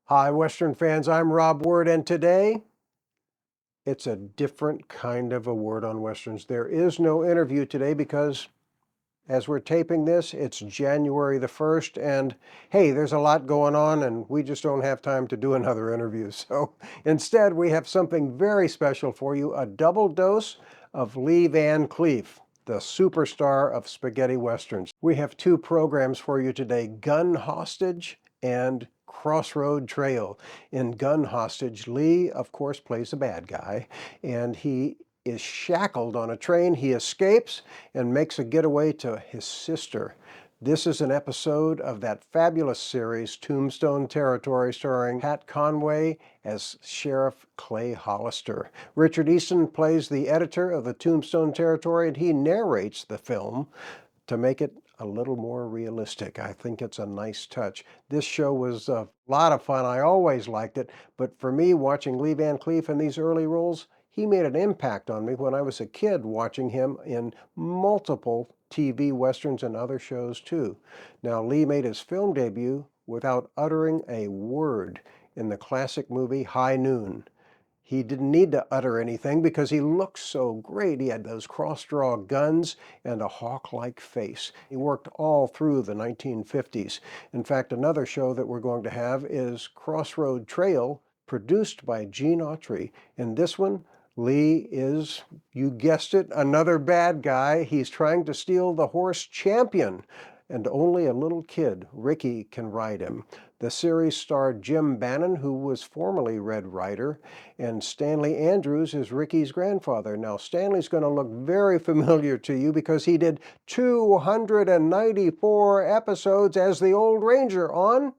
Hi, Western fans. I'm Rob Word, and today it's a different kind of a Word on Westerns. There is no interview today because as we're taping this, it's January the 1st, and hey, there's a lot going on, and we just don't have time to do another interview. So instead, we have something very special for you, a double dose of Lee Van Cleef, the superstar of spaghetti westerns. We have two programs for you today, Gun Hostage and Crossroad Trail. In Gun Hostage, Lee, of course, plays a bad guy, and he is shackled on a train. He escapes and makes a getaway to his sister. This is an episode of that fabulous series, Tombstone Territory, starring Pat Conway as Sheriff Clay Hollister. Richard Easton plays the editor of the Tombstone Territory, and he narrates the film to make it a little more realistic. I think it's a nice touch. This show was a lot of fun. I always liked it, but for me, watching Lee Van Cleef in these early roles, he made an impact on me when I was a kid, watching him in multiple TV westerns and other shows too. Now, Lee made his film debut without uttering a word in the classic movie High Noon. He didn't need to utter anything because he looked so great. He had those cross-draw guns and a hawk-like face. He worked all through the 1950s. In fact, another show that we're going to have is Crossroad Trail, produced by Gene Autry. In this one, Lee is, you guessed it, another bad guy. He's trying to steal the horse Champion, and only a little kid, Ricky, can ride him. The series starred Jim Bannon, who was formerly Red Ryder, and Stanley Andrews is Ricky's grandfather. Now, Stanley's going to look very familiar to you because he did 294 episodes as the Old Ranger on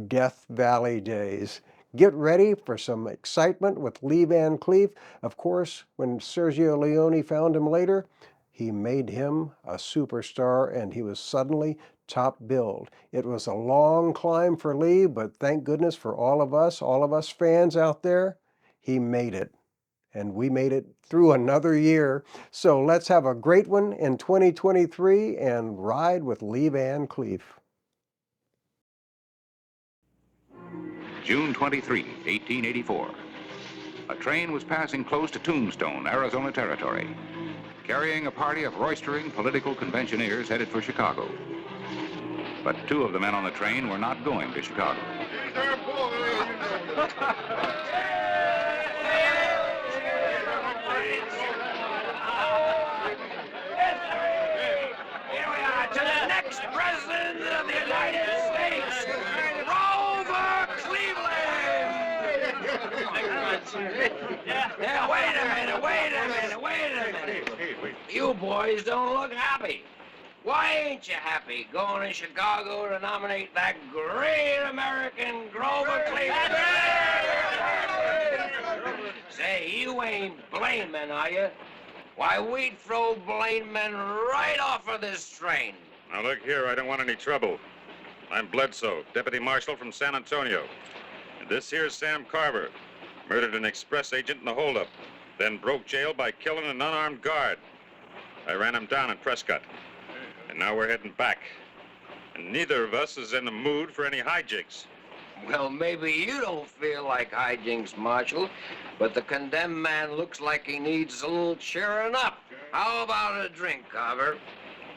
Death Valley Days. Get ready for some excitement with Lee Van Cleef. Of course, when Sergio Leone found him later, he made him a superstar, and he was suddenly top billed. It was a long climb for Lee, but thank goodness for all of us fans out there, he made it. And we made it through another year. So let's have a great one in 2023 and ride with Lee Van Cleef. June 23, 1884. A train was passing close to Tombstone, Arizona Territory, carrying a party of roistering political conventioneers headed for Chicago. But two of the men on the train were not going to Chicago. Here we are, to the next president of the United States, Grover Cleveland! Now, wait a minute. You boys don't look happy. Why ain't you happy going to Chicago to nominate that great American Grover Cleveland? Say, you ain't blaming, are you? Why, we'd throw Blainman right off of this train. Now, look here, I don't want any trouble. I'm Bledsoe, deputy marshal from San Antonio. And this here's Sam Carver. Murdered an express agent in the holdup, then broke jail by killing an unarmed guard. I ran him down in Prescott. And now we're heading back. And neither of us is in the mood for any hijinks. Well, maybe you don't feel like hijinks, Marshal, but the condemned man looks like he needs a little cheering up. How about a drink, Carver?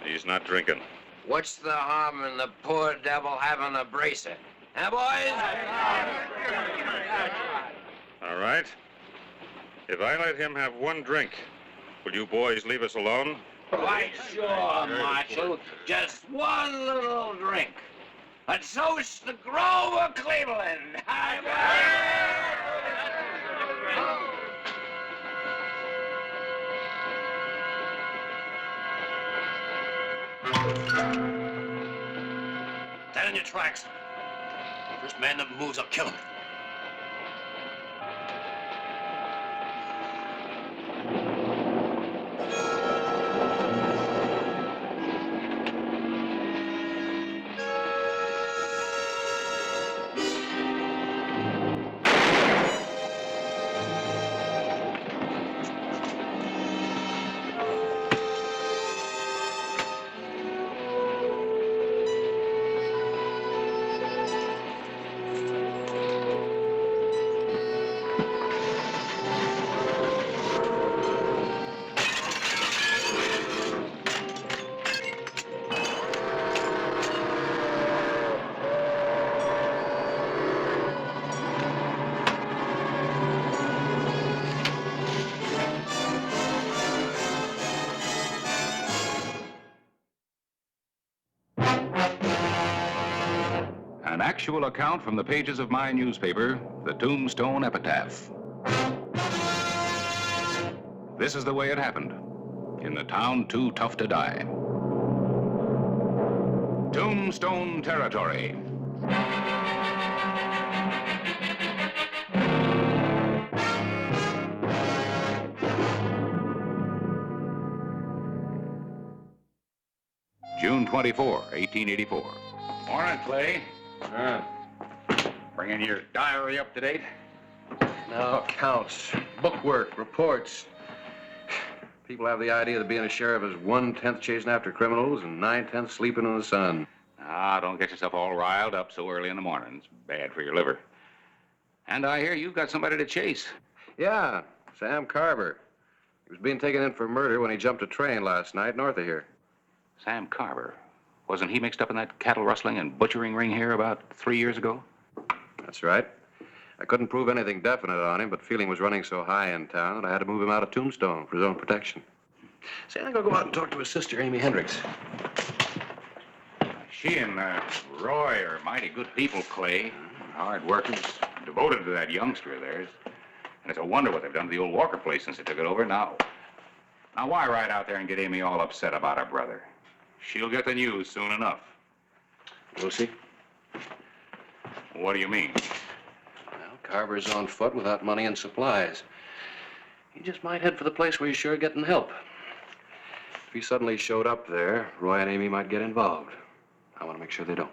He's not drinking. What's the harm in the poor devil having a bracer? Huh, boys? All right. If I let him have one drink, will you boys leave us alone? Why, sure, Marshal. Just one little drink. A toast to Grover Cleveland. Stand in your tracks. First man that moves, I'll kill him. actual account from the pages of my newspaper, the Tombstone Epitaph. This is the way it happened, in the town too tough to die. Tombstone Territory. June 24, 1884. Morning, Clay. Bringing your diary up to date? No, accounts, bookwork, reports. People have the idea that being a sheriff is 1/10 chasing after criminals and 9/10 sleeping in the sun. Ah, don't get yourself all riled up so early in the morning. It's bad for your liver. And I hear you've got somebody to chase. Yeah, Sam Carver. He was being taken in for murder when he jumped a train last night north of here. Sam Carver. Wasn't he mixed up in that cattle rustling and butchering ring here about 3 years ago? That's right. I couldn't prove anything definite on him, but feeling was running so high in town that I had to move him out of Tombstone for his own protection. Say, I think I'll go out and talk to his sister, Amy Hendricks. She and Roy are mighty good people, Clay. Hard workers, devoted to that youngster of theirs. And it's a wonder what they've done to the old Walker place since they took it over. Now why ride out there and get Amy all upset about her brother? She'll get the news soon enough. We'll see. What do you mean? Well, Carver's on foot without money and supplies. He just might head for the place where he's sure getting help. If he suddenly showed up there, Roy and Amy might get involved. I want to make sure they don't.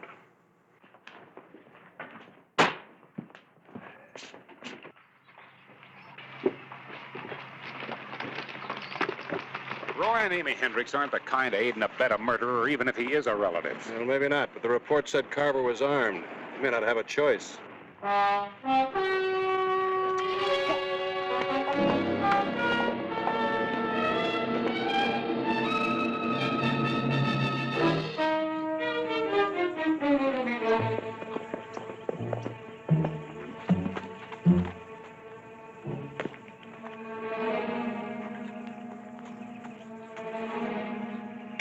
Roy and Amy Hendricks aren't the kind to aid and abet a murderer, even if he is a relative. Well, maybe not, but the report said Carver was armed. He may not have a choice.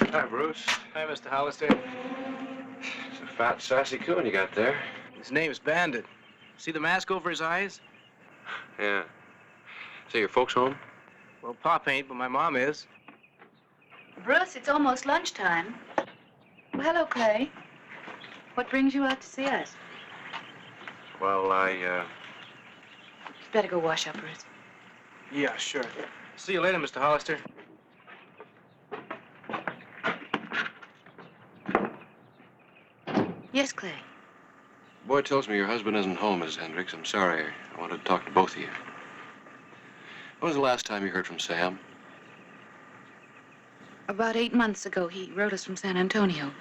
Hi, Bruce. Hi, Mr. Hollister. It's a fat, sassy coon you got there. His name's Bandit. See the mask over his eyes? Yeah. Say, your folks home? Well, Pop ain't, but my mom is. Bruce, it's almost lunchtime. Well, hello, Clay. What brings you out to see us? Well, You better go wash up, Bruce. Yeah, sure. See you later, Mr. Hollister. Yes, Clay. Boy tells me your husband isn't home, Miss Hendricks. I'm sorry. I wanted to talk to both of you. When was the last time you heard from Sam? About 8 months ago, he wrote us from San Antonio.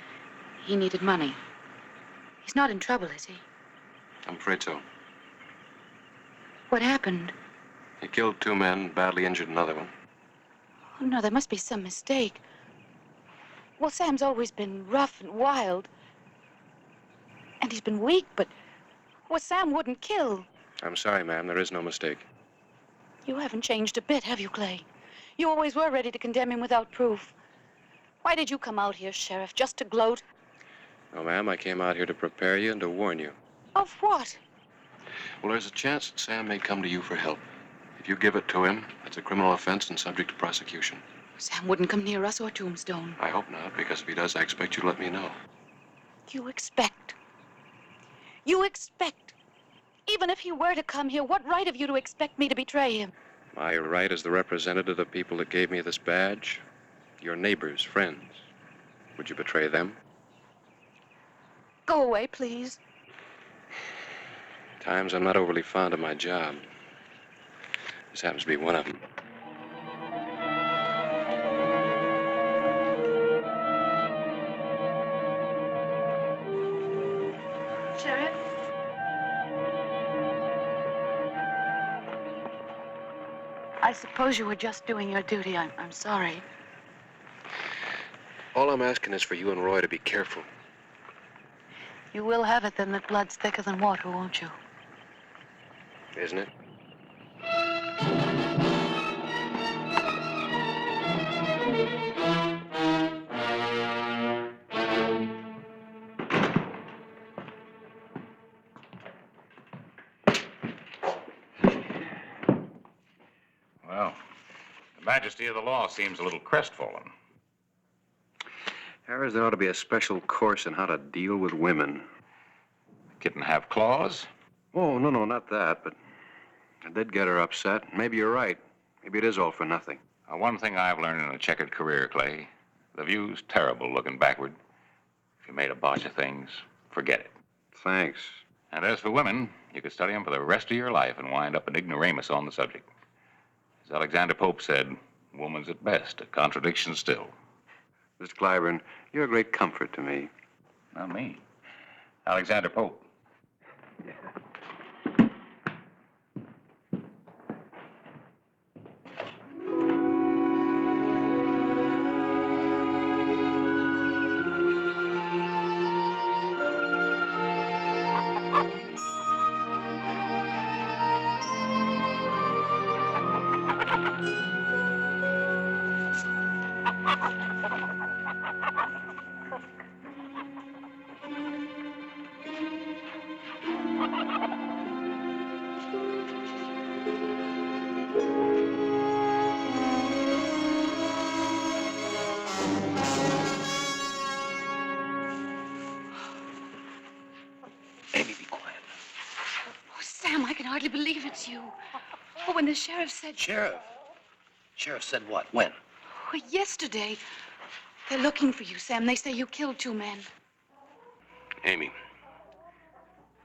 He needed money. He's not in trouble, is he? I'm afraid so. What happened? He killed 2 men and badly injured another one. Oh, no, there must be some mistake. Well, Sam's always been rough and wild. And he's been weak, but... Well, Sam wouldn't kill. I'm sorry, ma'am. There is no mistake. You haven't changed a bit, have you, Clay? You always were ready to condemn him without proof. Why did you come out here, Sheriff, just to gloat? No, ma'am. I came out here to prepare you and to warn you. Of what? Well, there's a chance that Sam may come to you for help. If you give it to him, it's a criminal offense and subject to prosecution. Sam wouldn't come near us or Tombstone. I hope not, because if he does, I expect you to let me know. You expect. You expect. Even if he were to come here, what right have you to expect me to betray him? My right as the representative of the people that gave me this badge, your neighbors, friends. Would you betray them? Go away, please. Times I'm not overly fond of my job. This happens to be one of them. Sheriff? I suppose you were just doing your duty. I'm sorry. All I'm asking is for you and Roy to be careful. You will have it then that blood's thicker than water, won't you? Isn't it? Majesty of the law seems a little crestfallen. Harris, there ought to be a special course in how to deal with women. Kitten have claws? Oh, no, not that, but I did get her upset. Maybe you're right. Maybe it is all for nothing. One thing I've learned in a checkered career, Clay, the view's terrible looking backward. If you made a botch of things, forget it. Thanks. And as for women, you could study them for the rest of your life and wind up an ignoramus on the subject. As Alexander Pope said, woman's at best, a contradiction still. Mr. Clyburn, you're a great comfort to me. Not me. Alexander Pope. Amy, be quiet. Oh, Sam, I can hardly believe it's you. Oh, when the sheriff said... Sheriff? Sheriff said what? When? Oh, yesterday. They're looking for you, Sam. They say you killed 2 men. Amy,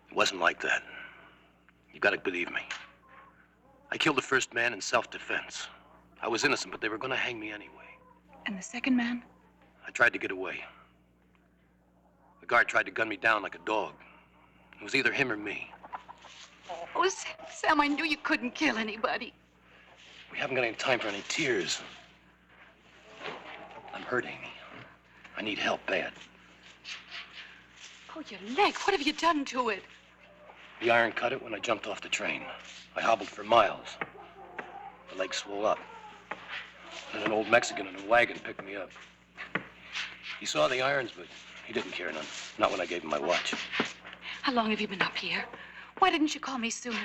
it wasn't like that. You gotta believe me. I killed the first man in self-defense. I was innocent, but they were gonna hang me anyway. And the second man? I tried to get away. The guard tried to gun me down like a dog. It was either him or me. Oh, Sam, I knew you couldn't kill anybody. We haven't got any time for any tears. I'm hurt, Amy. I need help bad. Oh, your leg. What have you done to it? The iron cut it when I jumped off the train. I hobbled for miles. The leg swole up. And an old Mexican in a wagon picked me up. He saw the irons, but he didn't care none. Not when I gave him my watch. How long have you been up here? Why didn't you call me sooner?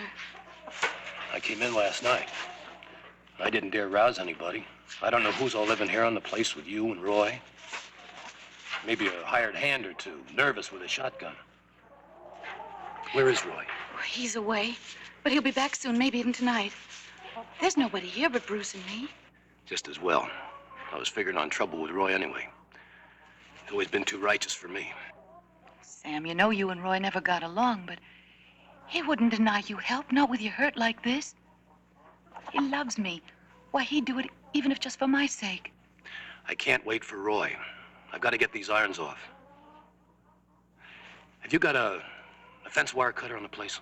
I came in last night. I didn't dare rouse anybody. I don't know who's all living here on the place with you and Roy. Maybe a hired hand or two, nervous with a shotgun. Where is Roy? He's away, but he'll be back soon, maybe even tonight. There's nobody here but Bruce and me. Just as well. I was figuring on trouble with Roy anyway. He's always been too righteous for me. Sam, you know you and Roy never got along, but he wouldn't deny you help, not with your hurt like this. He loves me. Why, he'd do it even if just for my sake. I can't wait for Roy. I've got to get these irons off. Have you got a fence wire cutter on the place?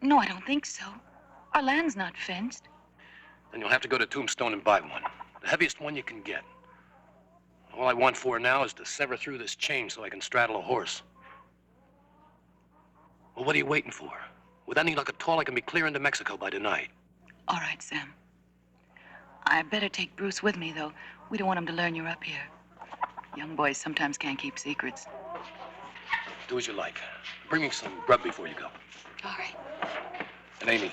No, I don't think so. Our land's not fenced. Then you'll have to go to Tombstone and buy one. The heaviest one you can get. All I want for now is to sever through this chain so I can straddle a horse. Well, what are you waiting for? With any luck at all, I can be clear into Mexico by tonight. All right, Sam. I better take Bruce with me, though. We don't want him to learn you're up here. Young boys sometimes can't keep secrets. Do as you like. Bring me some grub before you go. All right. And Amy,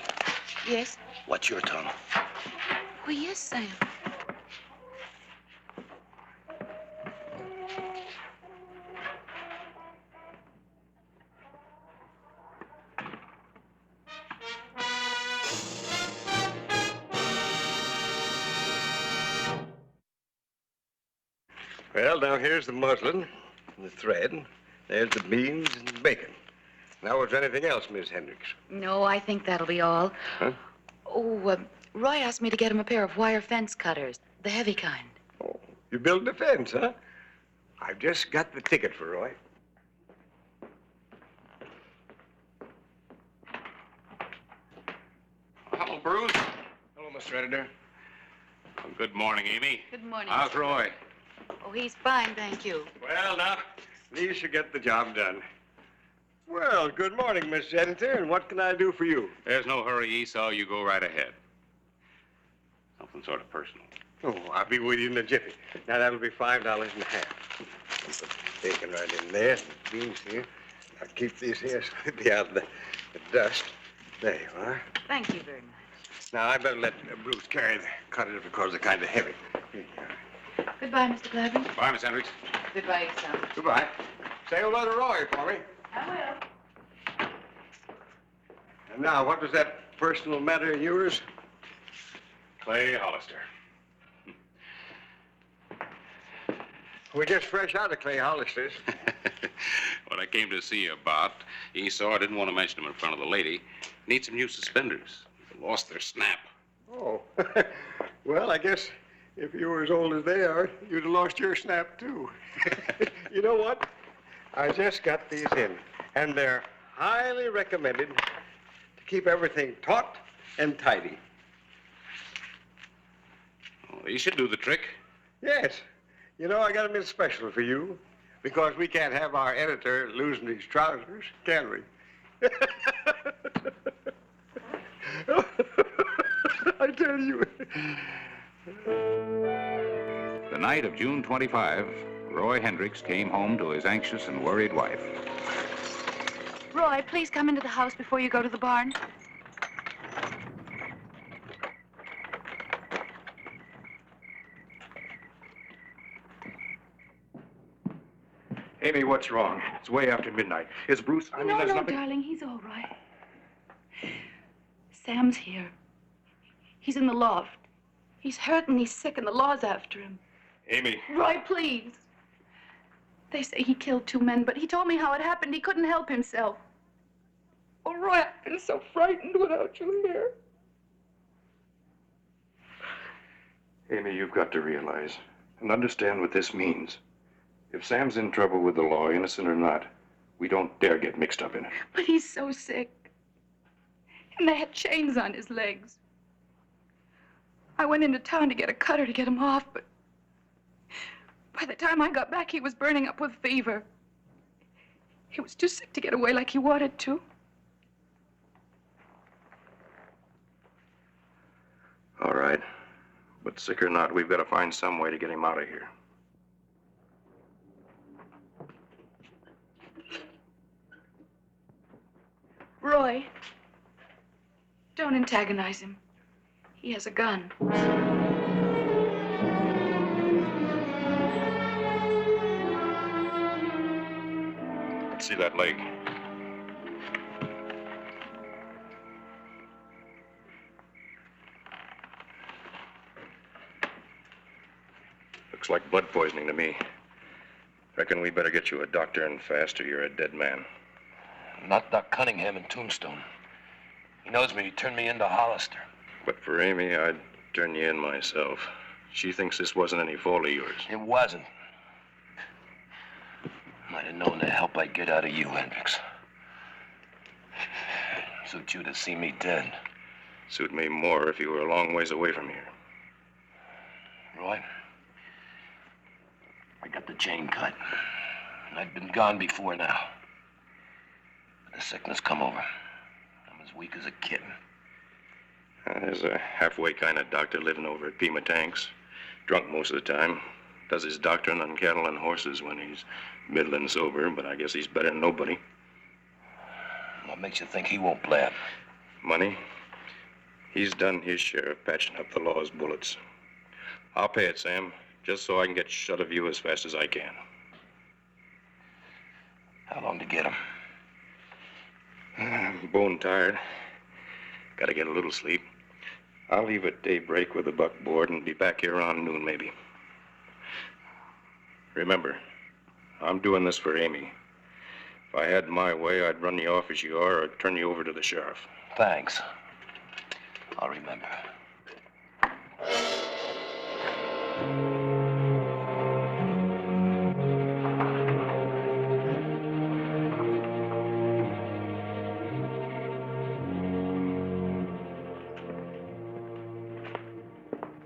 Yes? watch your tongue. Oh, yes, Sam. Well, now here's the muslin and the thread. There's the beans and the bacon. Now, was there anything else, Miss Hendricks? No, I think that'll be all. Huh? Oh, Roy asked me to get him a pair of wire fence cutters, the heavy kind. Oh, you built a fence, huh? I've just got the ticket for Roy. Hello, Bruce. Hello, Mr. Editor. Well, good morning, Amy. Good morning. How's Roy? Oh, he's fine, thank you. Well, now, these should get the job done. Well, good morning, Miss Editor, and what can I do for you? There's no hurry, Esau. You go right ahead. Something sort of personal. Oh, I'll be with you in a jiffy. Now, that'll be $5.50. Put the bacon right in there, and the beans here. I'll keep these here so they'll be out of the dust. There you are. Thank you very much. Now, I better let Bruce carry the cutter because they're kind of heavy. Goodbye, Mr. Glavine. Bye, Miss Hendricks. Goodbye, Sam. Goodbye. Say hello to Roy for me. I will. And now, what was that personal matter of yours? Clay Hollister. We're just fresh out of Clay Hollister's. What I came to see you about, he saw I didn't want to mention him in front of the lady. Need some new suspenders. They lost their snap. Oh. Well, I guess if you were as old as they are, you'd have lost your snap, too. You know what? I just got these in, and they're highly recommended to keep everything taut and tidy. Oh, he should do the trick. Yes. You know, I got them in special for you, because we can't have our editor losing his trousers, can we? I tell you. The night of June 25, Roy Hendricks came home to his anxious and worried wife. Roy, please come into the house before you go to the barn. Amy, what's wrong? It's way after midnight. Is Bruce... I mean, there's nothing... darling, he's all right. Sam's here. He's in the loft. He's hurt and he's sick and the law's after him. Amy... Roy, please. They say he killed 2 men, but he told me how it happened. He couldn't help himself. Oh, Roy, I've been so frightened without you here. Amy, you've got to realize and understand what this means. If Sam's in trouble with the law, innocent or not, we don't dare get mixed up in it. But he's so sick. And they had chains on his legs. I went into town to get a cutter to get him off, but by the time I got back, he was burning up with fever. He was too sick to get away like he wanted to. All right. But sick or not, we've got to find some way to get him out of here. Roy, don't antagonize him. He has a gun. Let's see that leg. Looks like blood poisoning to me. Reckon we better get you a doctor and fast or you're a dead man. Not Doc Cunningham in Tombstone. He knows me. He turned me into Hollister. But for Amy, I'd turn you in myself. She thinks this wasn't any fault of yours. It wasn't. Might have known the help I'd get out of you, Hendricks. Suit you to see me dead. Suit me more if you were a long ways away from here. Roy, I got the chain cut. And I'd been gone before now. But the sickness come over. I'm as weak as a kitten. There's a halfway kind of doctor living over at Pima Tanks. Drunk most of the time. Does his doctoring on cattle and horses when he's middling sober, but I guess he's better than nobody. What makes you think he won't blab? Money? He's done his share of patching up the law's bullets. I'll pay it, Sam, just so I can get shut of you as fast as I can. How long to get him? I'm bone tired. Gotta get a little sleep. I'll leave at daybreak with the buckboard and be back here around noon, maybe. Remember, I'm doing this for Amy. If I had my way, I'd run you off as you are or turn you over to the sheriff. Thanks. I'll remember.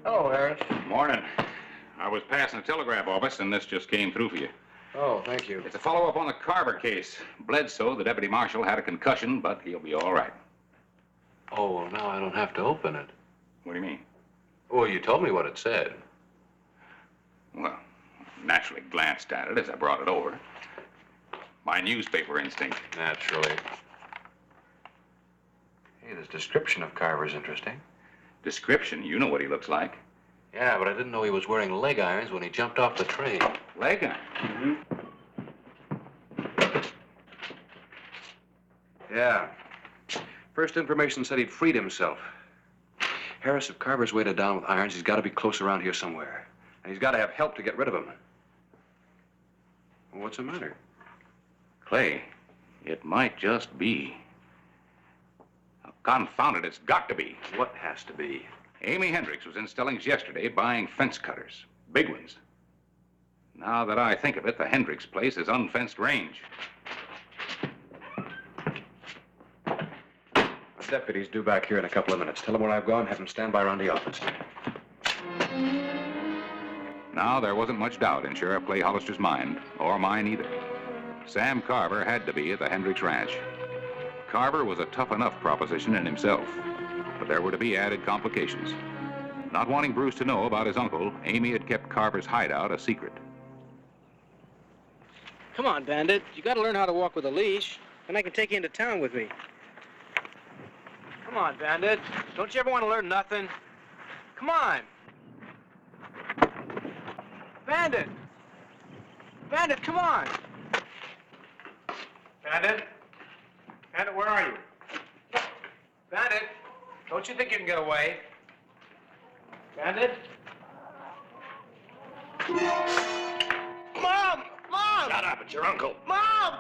Hello, Harris. Morning. I was passing the telegraph office, and this just came through for you. Oh, thank you. It's a follow-up on the Carver case. Bledsoe, the deputy marshal, had a concussion, but he'll be all right. Oh, well, now I don't have to open it. What do you mean? Well, you told me what it said. Well, naturally glanced at it as I brought it over. My newspaper instinct. Naturally. Hey, this description of Carver's interesting. Description, you know what he looks like. Yeah, but I didn't know he was wearing leg irons when he jumped off the train. Leg iron? Yeah. First information said he'd freed himself. Harris, if Carver's weighted down with irons, he's got to be close around here somewhere. And he's got to have help to get rid of him. Well, what's the matter? Clay, it might just be. Oh, confound it, it's got to be. What has to be? Amy Hendricks was in Stelling's yesterday buying fence cutters. Big ones. Now that I think of it, the Hendricks place is unfenced range. The deputy's due back here in a couple of minutes. Tell him where I've gone, have him stand by around the office. Now, there wasn't much doubt in Sheriff Clay Hollister's mind, or mine either. Sam Carver had to be at the Hendricks Ranch. Carver was a tough enough proposition in himself, but there were to be added complications. Not wanting Bruce to know about his uncle, Amy had kept Carver's hideout a secret. Come on, Bandit. You gotta learn how to walk with a leash. Then I can take you into town with me. Come on, Bandit. Don't you ever want to learn nothing? Come on. Bandit! Bandit, come on! Bandit? Bandit, where are you? Bandit, don't you think you can get away? Bandit? Mom! Mom! Shut up, it's your uncle. Mom!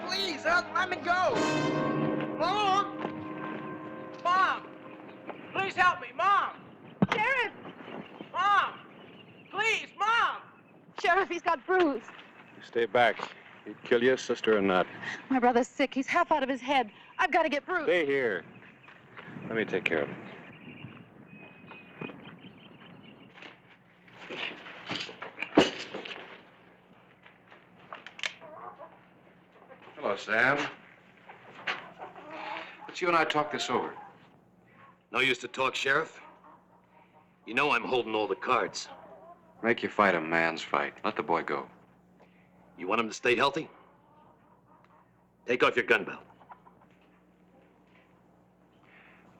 Please, let me go! Mom! Mom! Please help me, Mom! Sheriff! Mom! Please, Mom! Sheriff, he's got bruised. Stay back. He'd kill you, sister or not. My brother's sick. He's half out of his head. I've got to get Bruce. Stay here. Let me take care of him. Hello, Sam. Let's you and I talk this over. No use to talk, Sheriff. You know I'm holding all the cards. Make you fight a man's fight. Let the boy go. You want him to stay healthy? Take off your gun belt.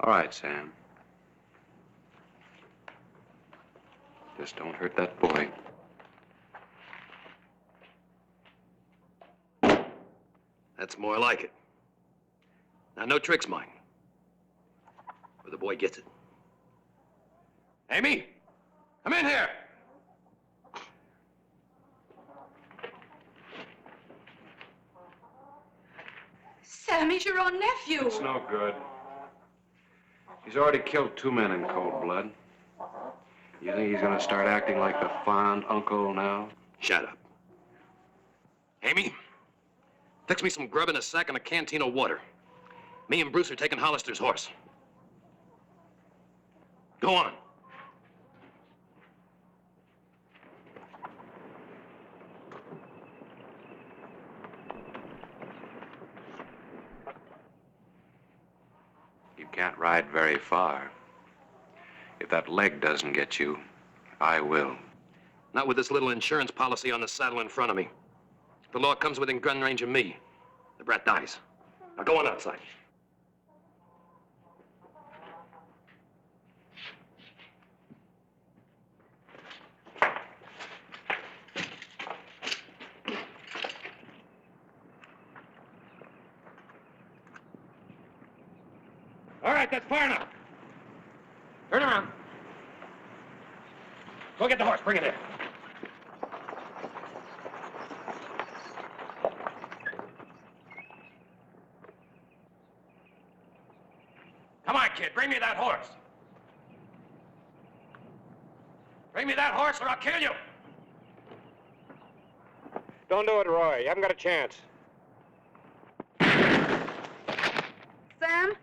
All right, Sam. Just don't hurt that boy. That's more like it. Now, no tricks, mine. Or the boy gets it. Amy, come in here. Sam, he's your own nephew. It's no good. He's already killed 2 men in cold blood. You think he's gonna start acting like the fond uncle now? Shut up. Amy, fix me some grub in a sack and a canteen of water. Me and Bruce are taking Hollister's horse. Go on. You can't ride very far. If that leg doesn't get you, I will. Not with this little insurance policy on the saddle in front of me. If the law comes within gun range of me, the brat dies. Now go on outside. All right, that's far enough. Turn around. Go get the horse. Bring it in. Come on, kid. Bring me that horse. Bring me that horse or I'll kill you. Don't do it, Roy. You haven't got a chance. Sam?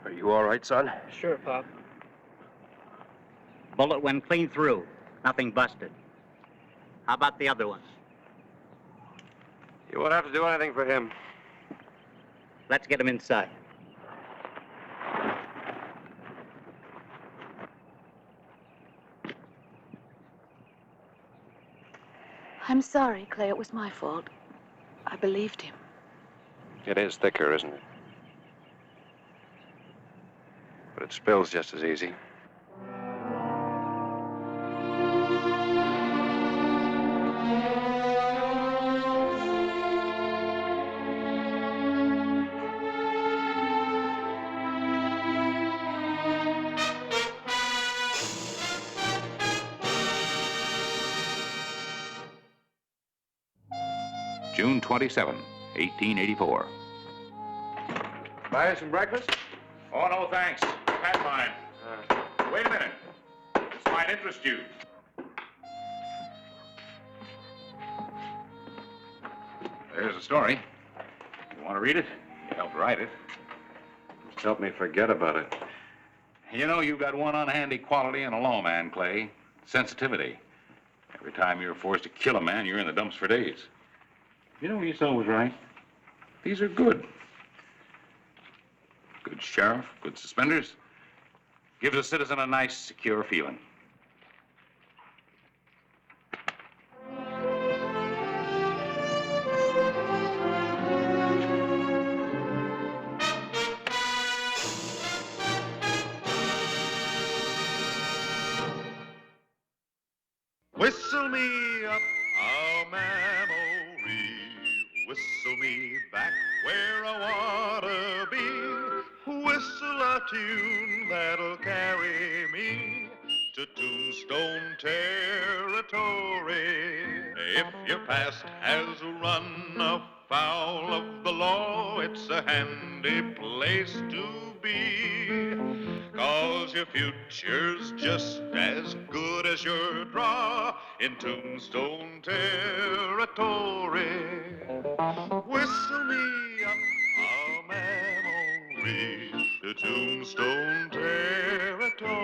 Are you all right, son? Sure, Pop. Bullet went clean through. Nothing busted. How about the other ones? You won't have to do anything for him. Let's get him inside. I'm sorry, Clay. It was my fault. I believed him. It is thicker, isn't it? But it spills just as easy. June 27, 1884. Buy us some breakfast? Oh, no, thanks. I've had mine. Wait a minute. This might interest you. There's the story. You want to read it? You helped write it. Just help me forget about it. You know, you've got one unhandy quality in a lawman, Clay. Sensitivity. Every time you're forced to kill a man, you're in the dumps for days. You know, Esau was right. These are good. Good sheriff, good suspenders. Gives a citizen a nice, secure feeling. Whistle me up a memory, whistle me back where I wanna be, whistle a tune that'll carry me to Tombstone territory. If your past has run afoul of the law, it's a handy place to be. 'Cause your future's just as good as your draw in Tombstone territory. Whistle me up a memory to Tombstone territory.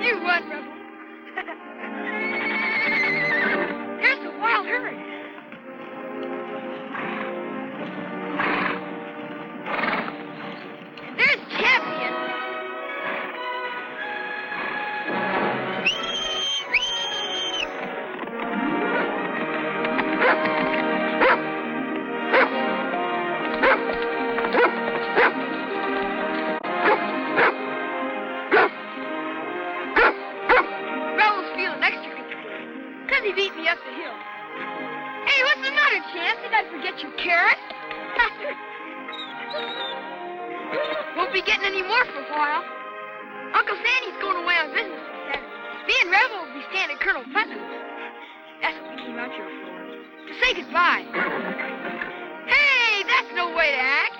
You run, Rebel. Here's the wild herd. And there's Champion. Rebel's feeling extra good today, 'cause he beat me up the hill. Hey, what's the matter, Champ? Did I forget your carrot? Won't be getting any more for a while. Uncle Sandy's going away on business this Saturday. Me and Rebel will be staying at Colonel Putnam's. That's what we came out here for. To say goodbye. Hey, that's no way to act.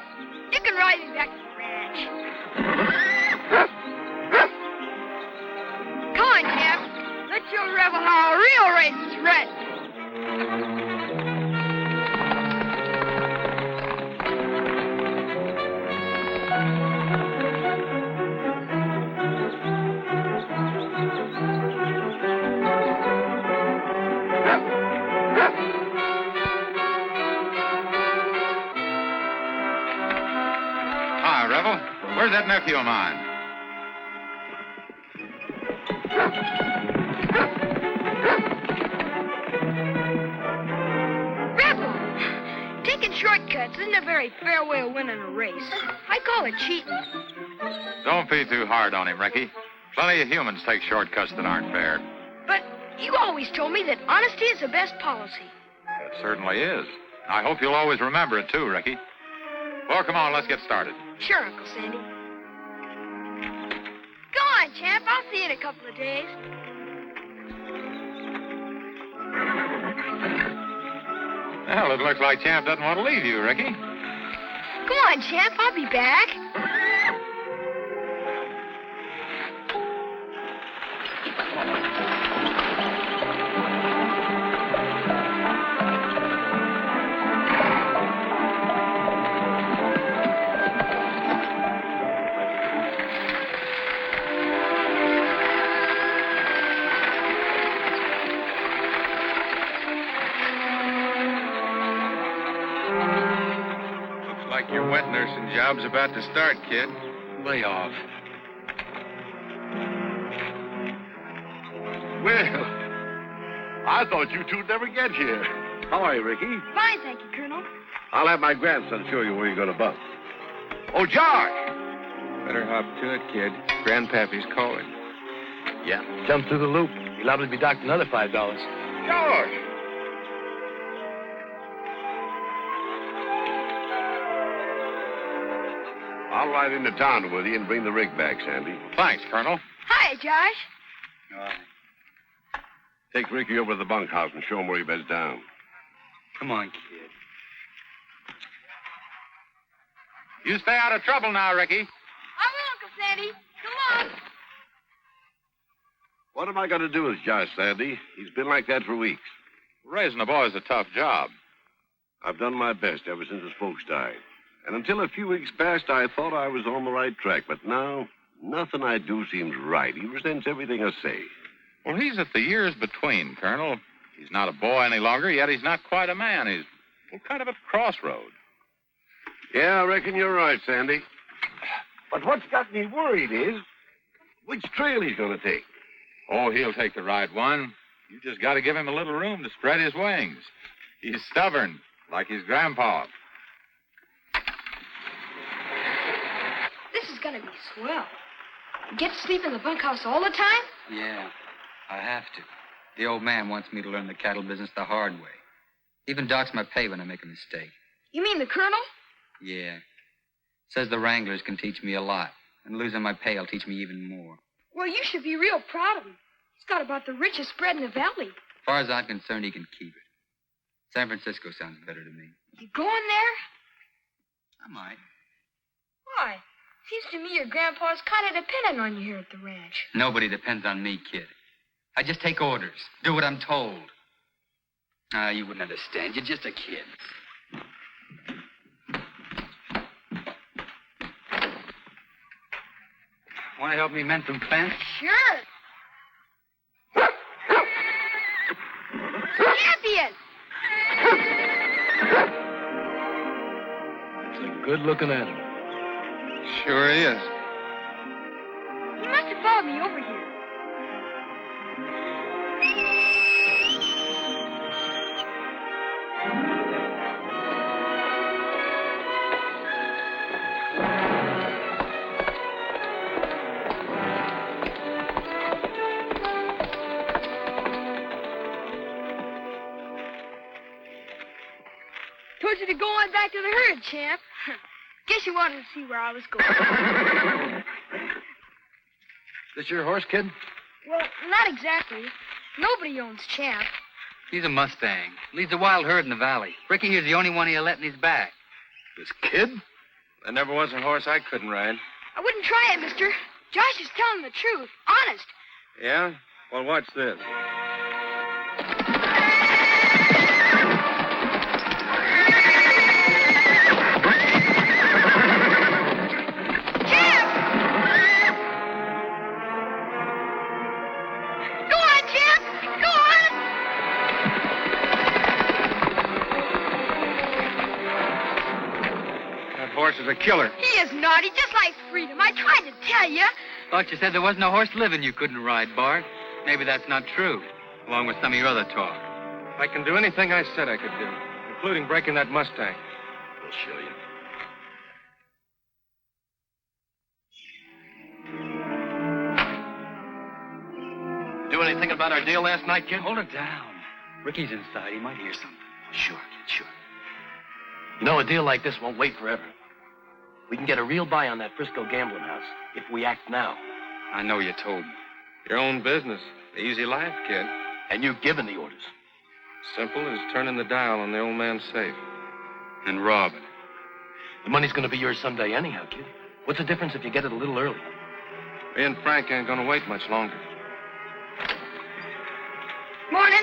You can ride me back to the ranch. Come on, Champ. Let's show Rebel how a real race is run. Hi, Rebel. Where's that nephew of mine? Rebel! Taking shortcuts isn't a very fair way of winning a race. I call it cheating. Don't be too hard on him, Ricky. Plenty of humans take shortcuts that aren't fair. But you always told me that honesty is the best policy. It certainly is. I hope you'll always remember it, too, Ricky. Well, come on, let's get started. Sure, Uncle Sandy. Go on, Champ. I'll see you in a couple of days. Well, it looks like Champ doesn't want to leave you, Ricky. Come on, Champ. I'll be back. Like your wet nursing job's about to start, kid. Lay off. Well, I thought you two'd never get here. How are you, Ricky? Fine, thank you, Colonel. I'll have my grandson show you where you're going to bunk. Oh, George! Better hop to it, kid. Grandpappy's calling. Yeah, jump through the loop. You're liable to be docked another $5. George! I'll ride into town with you and bring the rig back, Sandy. Thanks, Colonel. Hi, Josh. Take Ricky over to the bunkhouse and show him where he beds down. Come on, kid. You stay out of trouble now, Ricky. I will, Uncle Sandy. Come on. What am I going to do with Josh, Sandy? He's been like that for weeks. Raising a boy is a tough job. I've done my best ever since his folks died. And until a few weeks past, I thought I was on the right track. But now, nothing I do seems right. He resents everything I say. Well, he's at the years between, Colonel. He's not a boy any longer, yet he's not quite a man. He's kind of at a crossroad. Yeah, I reckon you're right, Sandy. But what's got me worried is which trail he's going to take. Oh, he'll take the right one. You just got to give him a little room to spread his wings. He's stubborn, like his grandpa. This is gonna be swell. You get to sleep in the bunkhouse all the time? Yeah, I have to. The old man wants me to learn the cattle business the hard way. Even docks my pay when I make a mistake. You mean the Colonel? Yeah. Says the Wranglers can teach me a lot, and losing my pay will teach me even more. Well, you should be real proud of him. He's got about the richest spread in the valley. As far as I'm concerned, he can keep it. San Francisco sounds better to me. You going there? I might. Why? Seems to me your grandpa's kind of dependent on you here at the ranch. Nobody depends on me, kid. I just take orders, do what I'm told. You wouldn't understand. You're just a kid. Want to help me mend some fence? Sure. Champion! It's a good-looking animal. Sure he is. He must have followed me over here. Told you to go on back to the herd, Champ. Guess you wanted to see where I was going. This your horse, kid? Well, not exactly. Nobody owns Champ. He's a Mustang. Leads a wild herd in the valley. Ricky here's the only one he'll let in his back. This kid? There never was a horse I couldn't ride. I wouldn't try it, mister. Josh is telling the truth. Honest. Yeah? Well, watch this. Horse is a killer. He is naughty, just like Freedom. I tried to tell you. Thought you said there wasn't a horse living you couldn't ride, Bart. Maybe that's not true, along with some of your other talk. I can do anything I said I could do, including breaking that Mustang. I'll show you. Do anything about our deal last night, kid? Hold it down. Ricky's inside. He might hear something. Sure, kid, sure. You know, a deal like this won't wait forever. We can get a real buy on that Frisco gambling house if we act now. I know you told me. Your own business. The easy life, kid. And you've given the orders. Simple as turning the dial on the old man's safe. And robbing. The money's gonna be yours someday anyhow, kid. What's the difference if you get it a little early? Me and Frank ain't gonna wait much longer. Morning.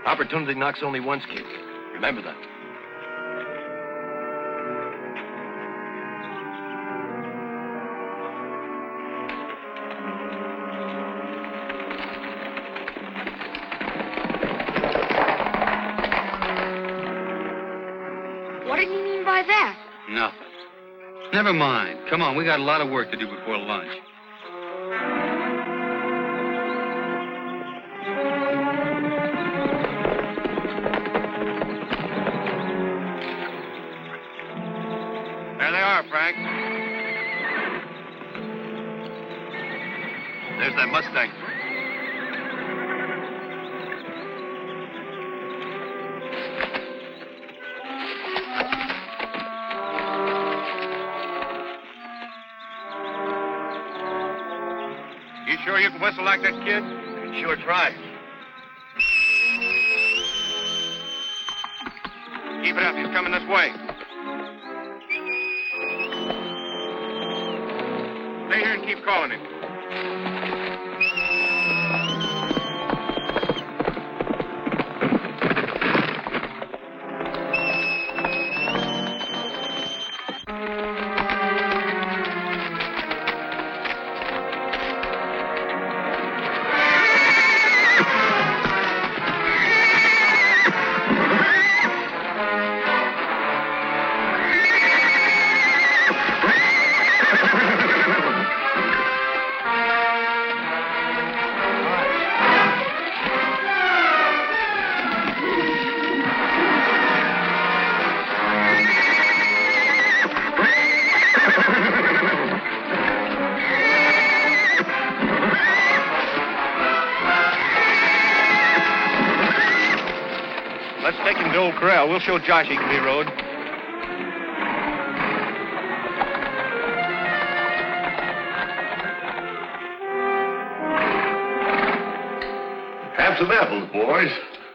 Opportunity knocks only once, kid. Remember that. What did you mean by that? Nothing. Never mind. Come on, we got a lot of work to do before lunch. There they are, Frank. There's that Mustang. You sure you can whistle like that, kid? Sure try. Keep it up. He's coming this way. Stay here and keep calling him. Let's take him to Old Corral. We'll show Josh he can be rode. Have some apples, boys.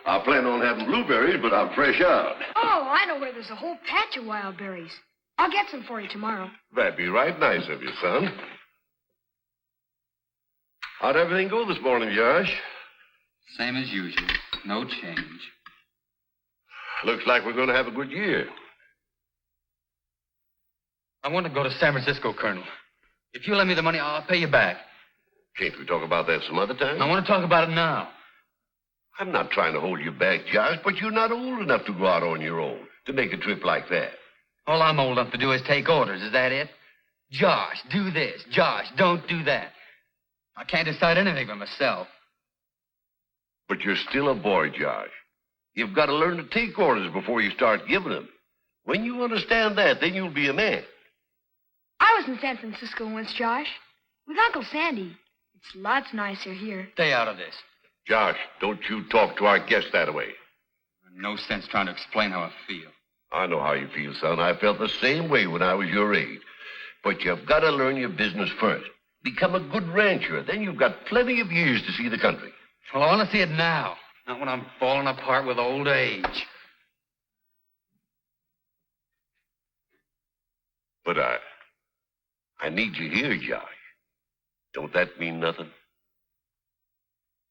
I plan on having blueberries, but I'm fresh out. Oh, I know where there's a whole patch of wild berries. I'll get some for you tomorrow. That'd be right nice of you, son. How'd everything go this morning, Josh? Same as usual. No change. Looks like we're going to have a good year. I want to go to San Francisco, Colonel. If you lend me the money, I'll pay you back. Can't we talk about that some other time? I want to talk about it now. I'm not trying to hold you back, Josh, but you're not old enough to go out on your own to make a trip like that. All I'm old enough to do is take orders. Is that it? Josh, do this. Josh, don't do that. I can't decide anything for myself. But you're still a boy, Josh. You've got to learn to take orders before you start giving them. When you understand that, then you'll be a man. I was in San Francisco once, Josh, with Uncle Sandy. It's lots nicer here. Stay out of this. Josh, don't you talk to our guests that way. No sense trying to explain how I feel. I know how you feel, son. I felt the same way when I was your age. But you've got to learn your business first. Become a good rancher. Then you've got plenty of years to see the country. Well, I want to see it now, not when I'm falling apart with old age. But I need you here, Josh. Don't that mean nothing?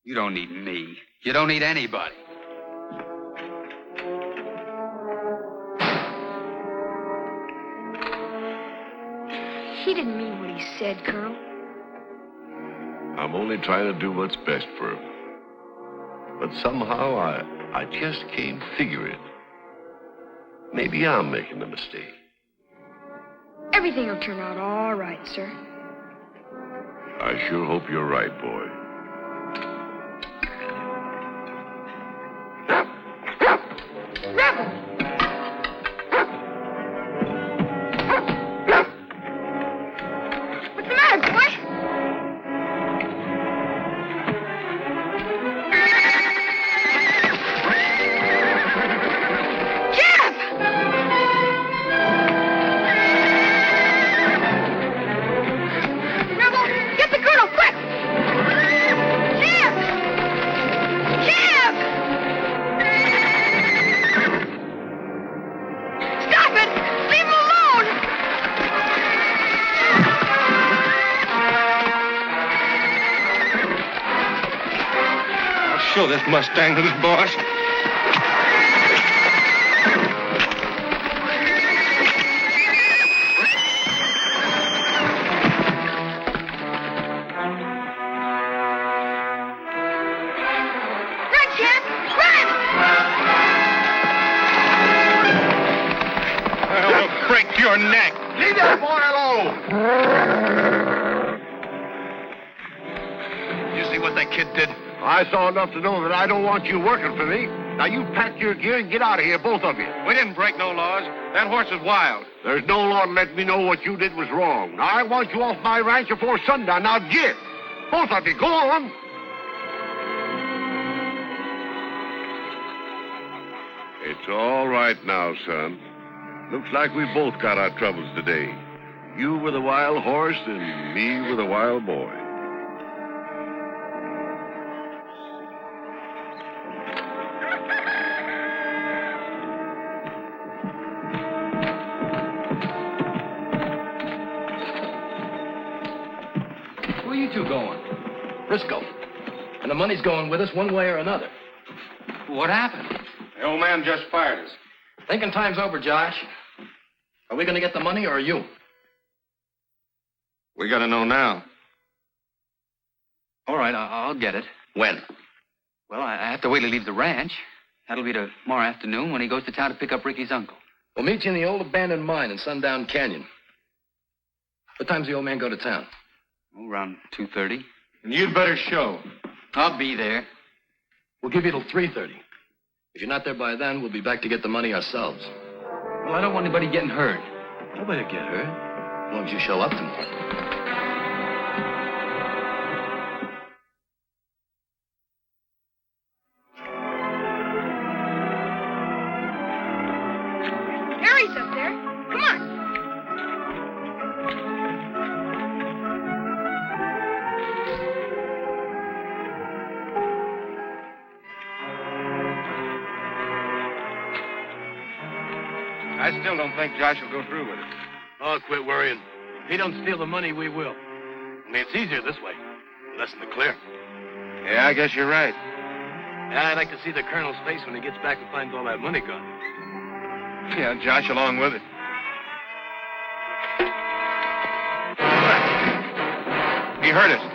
You don't need me. You don't need anybody. He didn't mean what he said, Colonel. I'm only trying to do what's best for him. But somehow I just can't figure it. Maybe I'm making a mistake. Everything will turn out all right, sir. I sure hope you're right, boy. Rebel! What's the matter, boy? Jeff! Rebel, get the colonel, quick! show this Mustang who's boss. Run, Champ! Run! I'll break your neck. Leave that boy alone! You see what that kid did? I saw enough to know that I don't want you working for me. Now you pack your gear and get out of here, both of you. We didn't break no laws. That horse is wild. There's no law to let me know what you did was wrong. Now, I want you off my ranch before sundown. Now get! Both of you, go on! It's all right now, son. Looks like we both got our troubles today. You with a wild horse and me with a wild boy. Where are you two going? Frisco. And the money's going with us one way or another. What happened? The old man just fired us. Thinking time's over, Josh. Are we going to get the money or are you? We gotta know now. All right, I'll get it. When? Well, I have to wait till he leaves the ranch. That'll be tomorrow afternoon when he goes to town to pick up Ricky's uncle. We'll meet you in the old abandoned mine in Sundown Canyon. What time's the old man go to town? Oh, around 2:30. And you'd better show. I'll be there. We'll give you till 3:30. If you're not there by then, we'll be back to get the money ourselves. Well, I don't want anybody getting hurt. Nobody will get hurt, as long as you show up tomorrow. Harry's up there. Come on. I still don't think Josh will go through with it. Oh, quit worrying. If he don't steal the money, we will. Only it's easier this way. Less in the clear. Yeah, I guess you're right. Yeah, I'd like to see the colonel's face when he gets back and finds all that money gone. Yeah, Josh along with it. He heard us.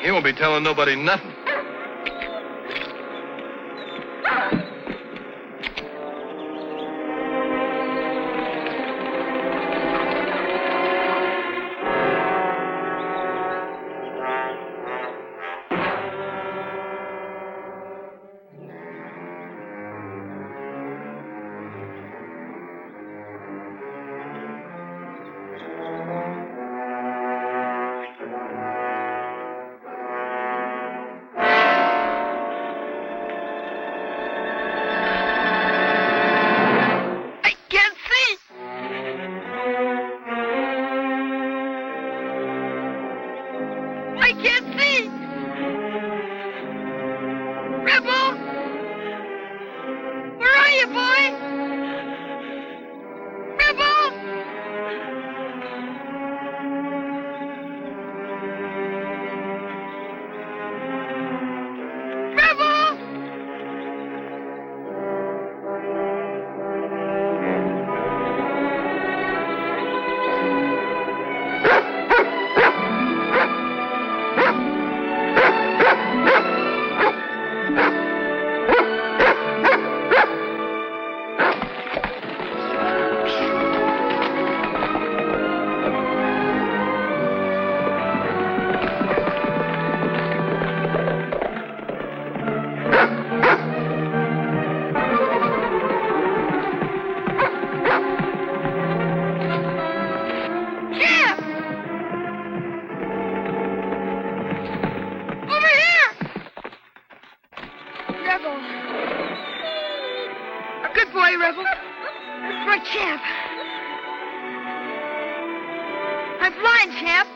He won't be telling nobody nothing. I'm blind, champ.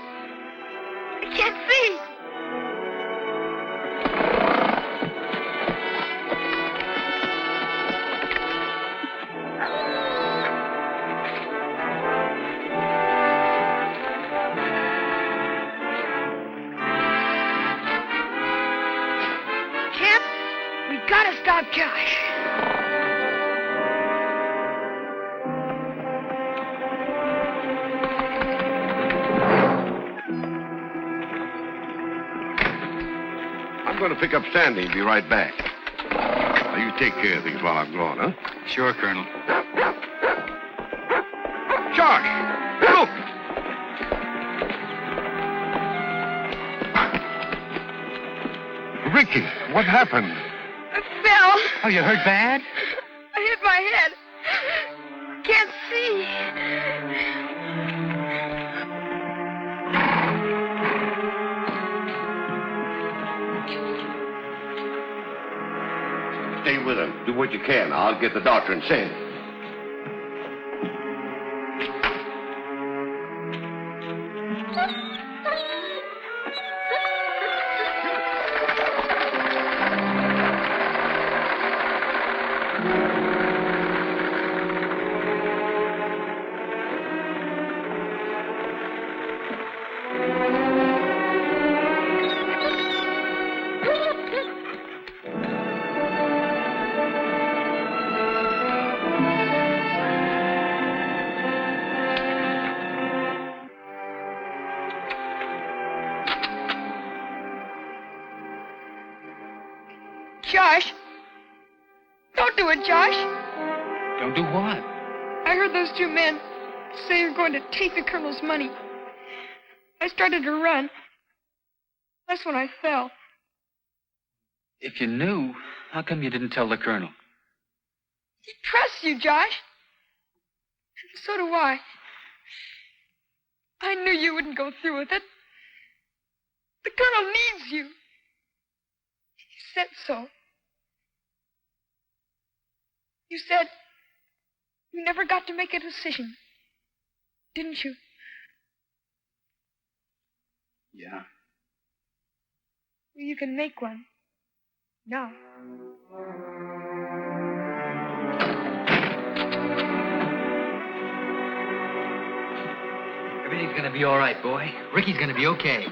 I can't see. Champ, we've got to stop Josh. I'm going to pick up Sandy and be right back. Now, you take care of things while I'm gone, huh? Sure, Colonel. Josh! Look! Ricky, what happened? I fell. Oh, you hurt bad? I hit my head. Can't see. Stay with him. Do what you can. I'll get the doctor and Sandy. Josh. Don't do it, Josh. Don't do what? I heard those two men say you're going to take the Colonel's money. I started to run. That's when I fell. If you knew, how come you didn't tell the Colonel? He trusts you, Josh. So do I. I knew you wouldn't go through with it. The Colonel needs you. He said so. You said you never got to make a decision, didn't you? Yeah. You can make one. Now. Everything's gonna be all right, boy. Ricky's gonna be okay.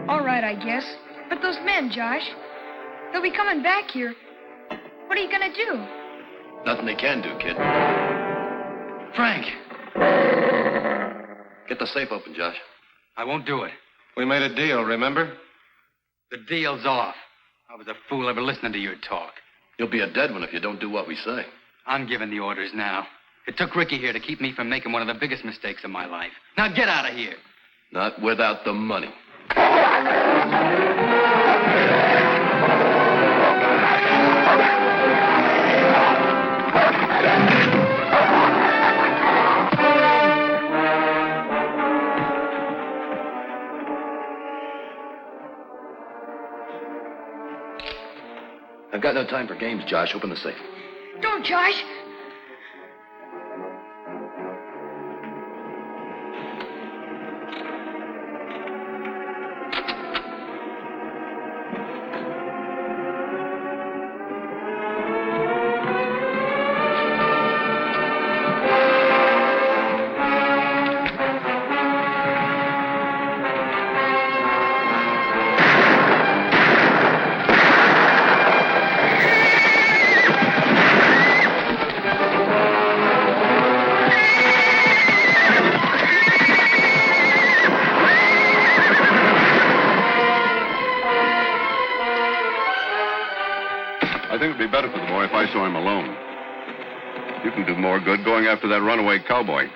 All right, I guess. But those men, Josh, they'll be coming back here. What are you gonna do? Nothing they can do, kid. Frank! Get the safe open, Josh. I won't do it. We made a deal, remember? The deal's off. I was a fool ever listening to your talk. You'll be a dead one if you don't do what we say. I'm giving the orders now. It took Ricky here to keep me from making one of the biggest mistakes of my life. Now get out of here. Not without the money. I've got no time for games, Josh. Open the safe. Don't, Josh. I think it'd be better for the boy if I saw him alone. You can do more good going after that runaway cowboy.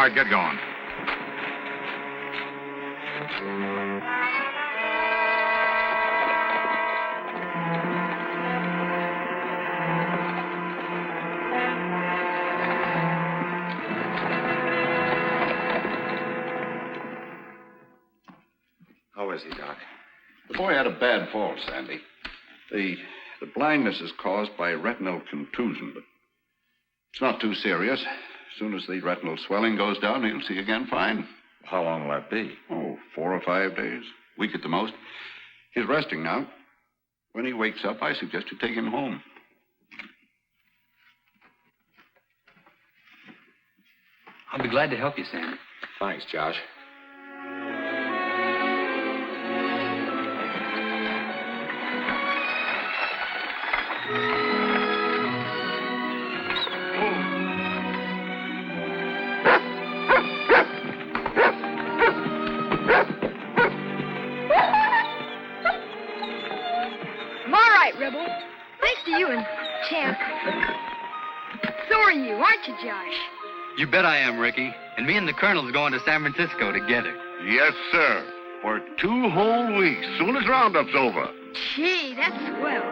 right, get going. How is he, Doc? The boy had a bad fall, Sandy. The blindness is caused by retinal contusion, but it's not too serious. As soon as the retinal swelling goes down, he'll see again fine. How long will that be? Oh, 4 or 5 days. Week at the most. He's resting now. When he wakes up, I suggest you take him home. I'll be glad to help you, Sandy. Thanks, Josh. I'm all right, Rebel. Thanks to you and Champ. So are you, aren't you, Josh? You bet I am, Ricky. And me and the Colonel's going to San Francisco together. Yes, sir. For 2 whole weeks, soon as Roundup's over. Gee, that's swell.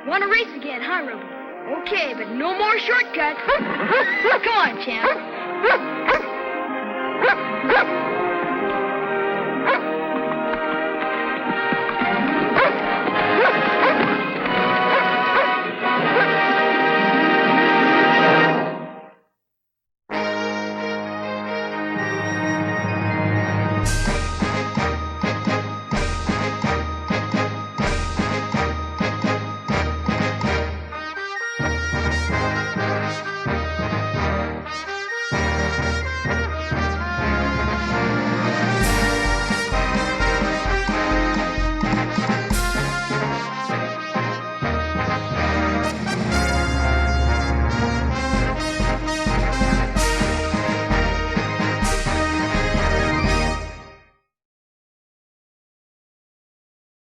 Want to race again, huh, Rebel? Okay, but no more shortcuts. Come on, Champ.